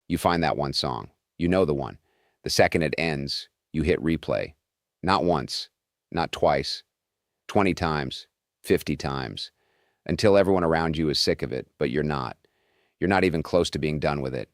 You find that one song. You know the one. The second it ends, you hit replay. Not once, not twice, 20 times, 50 times, until everyone around you is sick of it, but you're not. You're not even close to being done with it.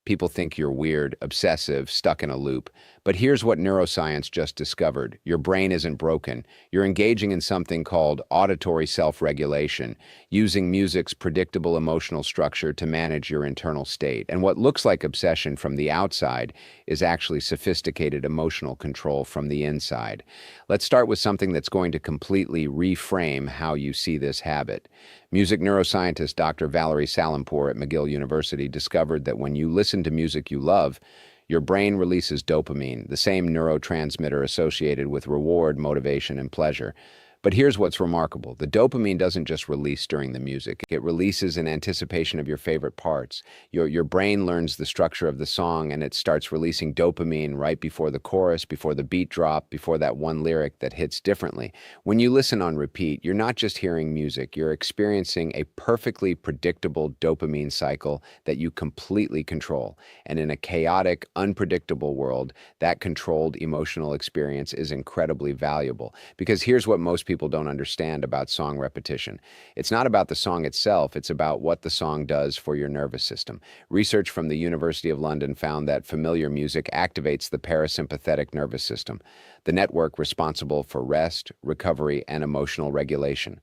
People think you're weird, obsessive, stuck in a loop. But here's what neuroscience just discovered. Your brain isn't broken. You're engaging in something called auditory self-regulation, using music's predictable emotional structure to manage your internal state. And what looks like obsession from the outside is actually sophisticated emotional control from the inside. Let's start with something that's going to completely reframe how you see this habit. Music neuroscientist Dr. Valerie Salimpour at McGill University discovered that when you listen to music you love, your brain releases dopamine, the same neurotransmitter associated with reward, motivation, and pleasure. But here's what's remarkable. The dopamine doesn't just release during the music. It releases in anticipation of your favorite parts. Your brain learns the structure of the song and it starts releasing dopamine right before the chorus, before the beat drop, before that one lyric that hits differently. When you listen on repeat, you're not just hearing music, you're experiencing a perfectly predictable dopamine cycle that you completely control. And in a chaotic, unpredictable world, that controlled emotional experience is incredibly valuable. Because here's what most people don't understand about song repetition. It's not about the song itself, it's about what the song does for your nervous system. Research from the University of London found that familiar music activates the parasympathetic nervous system, the network responsible for rest, recovery, and emotional regulation.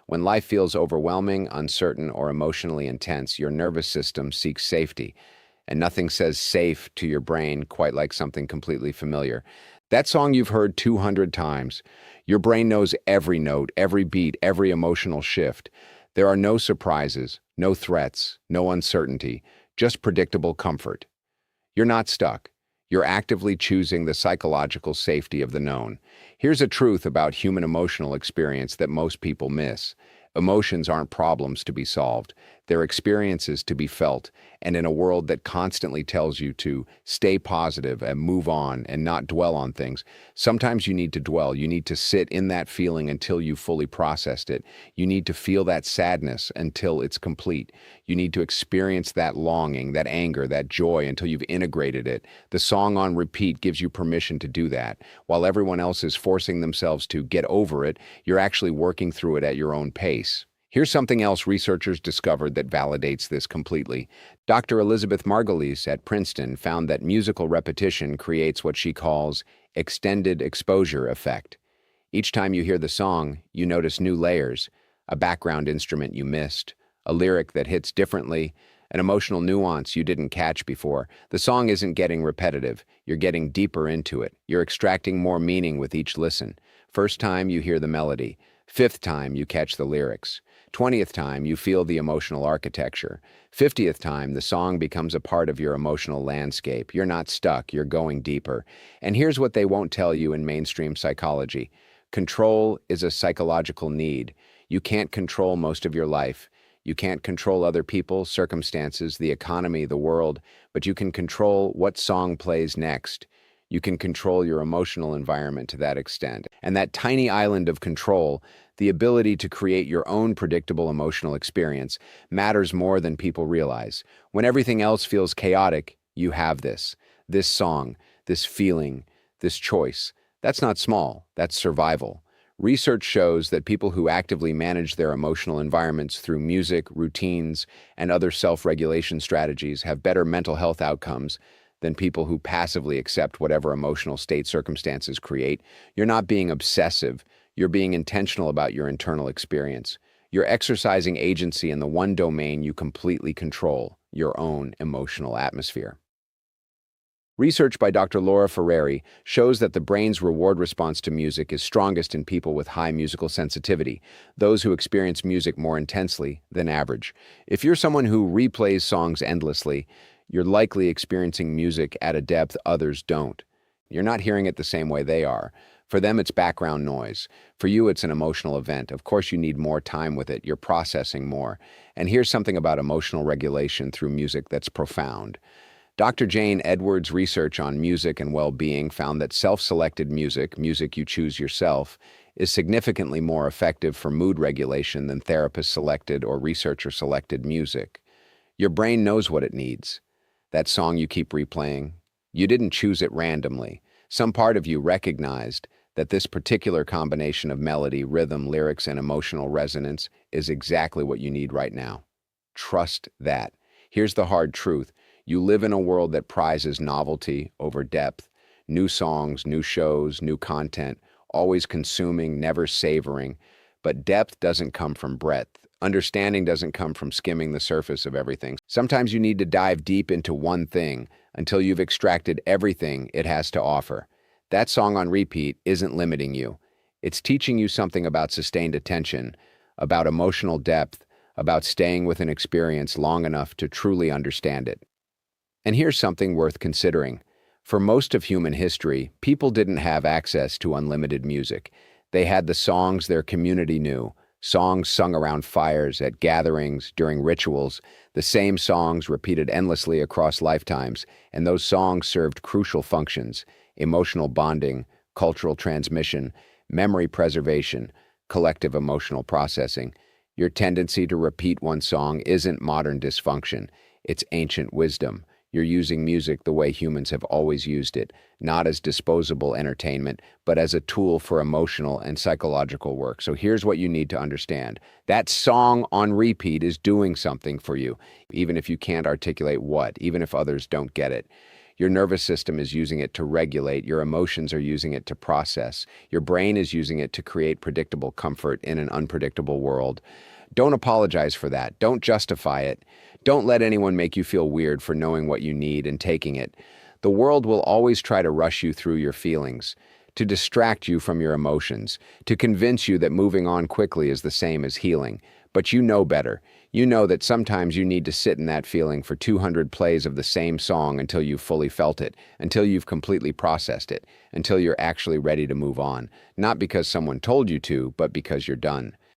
When life feels overwhelming, uncertain, or emotionally intense, your nervous system seeks safety. And nothing says safe to your brain quite like something completely familiar. That song you've heard 200 times. Your brain knows every note, every beat, every emotional shift. There are no surprises, no threats, no uncertainty, just predictable comfort. You're not stuck. You're actively choosing the psychological safety of the known. Here's a truth about human emotional experience that most people miss. Emotions aren't problems to be solved. They're experiences to be felt. And in a world that constantly tells you to stay positive and move on and not dwell on things, sometimes you need to dwell. You need to sit in that feeling until you've fully processed it. You need to feel that sadness until it's complete. You need to experience that longing, that anger, that joy until you've integrated it. The song on repeat gives you permission to do that. While everyone else is forcing themselves to get over it, you're actually working through it at your own pace. Here's something else researchers discovered that validates this completely. Dr. Elizabeth Margulies at Princeton found that musical repetition creates what she calls extended exposure effect. Each time you hear the song, you notice new layers, a background instrument you missed, a lyric that hits differently, an emotional nuance you didn't catch before. The song isn't getting repetitive. You're getting deeper into it. You're extracting more meaning with each listen. First time you hear the melody. Fifth time you catch the lyrics. 20th time you feel the emotional architecture. 50th time the song becomes a part of your emotional landscape. You're not stuck, you're going deeper. And here's what they won't tell you in mainstream psychology. Control is a psychological need. You can't control most of your life. You can't control other people, circumstances, the economy, the world, but you can control what song plays next. You can control your emotional environment to that extent. And that tiny island of control, the ability to create your own predictable emotional experience, matters more than people realize. When everything else feels chaotic, you have this song, this feeling, this choice. That's not small, that's survival. Research shows that people who actively manage their emotional environments through music, routines, and other self-regulation strategies have better mental health outcomes than people who passively accept whatever emotional state circumstances create. You're not being obsessive. You're being intentional about your internal experience. You're exercising agency in the one domain you completely control, your own emotional atmosphere. Research by Dr. Laura Ferrari shows that the brain's reward response to music is strongest in people with high musical sensitivity, those who experience music more intensely than average. If you're someone who replays songs endlessly, you're likely experiencing music at a depth others don't. You're not hearing it the same way they are. For them, it's background noise. For you, it's an emotional event. Of course, you need more time with it. You're processing more. And here's something about emotional regulation through music that's profound. Dr. Jane Edwards' research on music and well-being found that self-selected music, music you choose yourself, is significantly more effective for mood regulation than therapist-selected or researcher-selected music. Your brain knows what it needs. That song you keep replaying, you didn't choose it randomly. Some part of you recognized that this particular combination of melody, rhythm, lyrics, and emotional resonance is exactly what you need right now. Trust that. Here's the hard truth. You live in a world that prizes novelty over depth, new songs, new shows, new content, always consuming, never savoring. But depth doesn't come from breadth. Understanding doesn't come from skimming the surface of everything. Sometimes you need to dive deep into one thing until you've extracted everything it has to offer. That song on repeat isn't limiting you. It's teaching you something about sustained attention, about emotional depth, about staying with an experience long enough to truly understand it. And here's something worth considering. For most of human history, people didn't have access to unlimited music. They had the songs their community knew, songs sung around fires, at gatherings, during rituals, the same songs repeated endlessly across lifetimes, and those songs served crucial functions: emotional bonding, cultural transmission, memory preservation, collective emotional processing. Your tendency to repeat one song isn't modern dysfunction, it's ancient wisdom. You're using music the way humans have always used it, not as disposable entertainment, but as a tool for emotional and psychological work. So here's what you need to understand. That song on repeat is doing something for you, even if you can't articulate what, even if others don't get it. Your nervous system is using it to regulate, your emotions are using it to process, your brain is using it to create predictable comfort in an unpredictable world. Don't apologize for that. Don't justify it. Don't let anyone make you feel weird for knowing what you need and taking it. The world will always try to rush you through your feelings, to distract you from your emotions, to convince you that moving on quickly is the same as healing. But you know better. You know that sometimes you need to sit in that feeling for 200 plays of the same song until you've fully felt it, until you've completely processed it, until you're actually ready to move on. Not because someone told you to, but because you're done.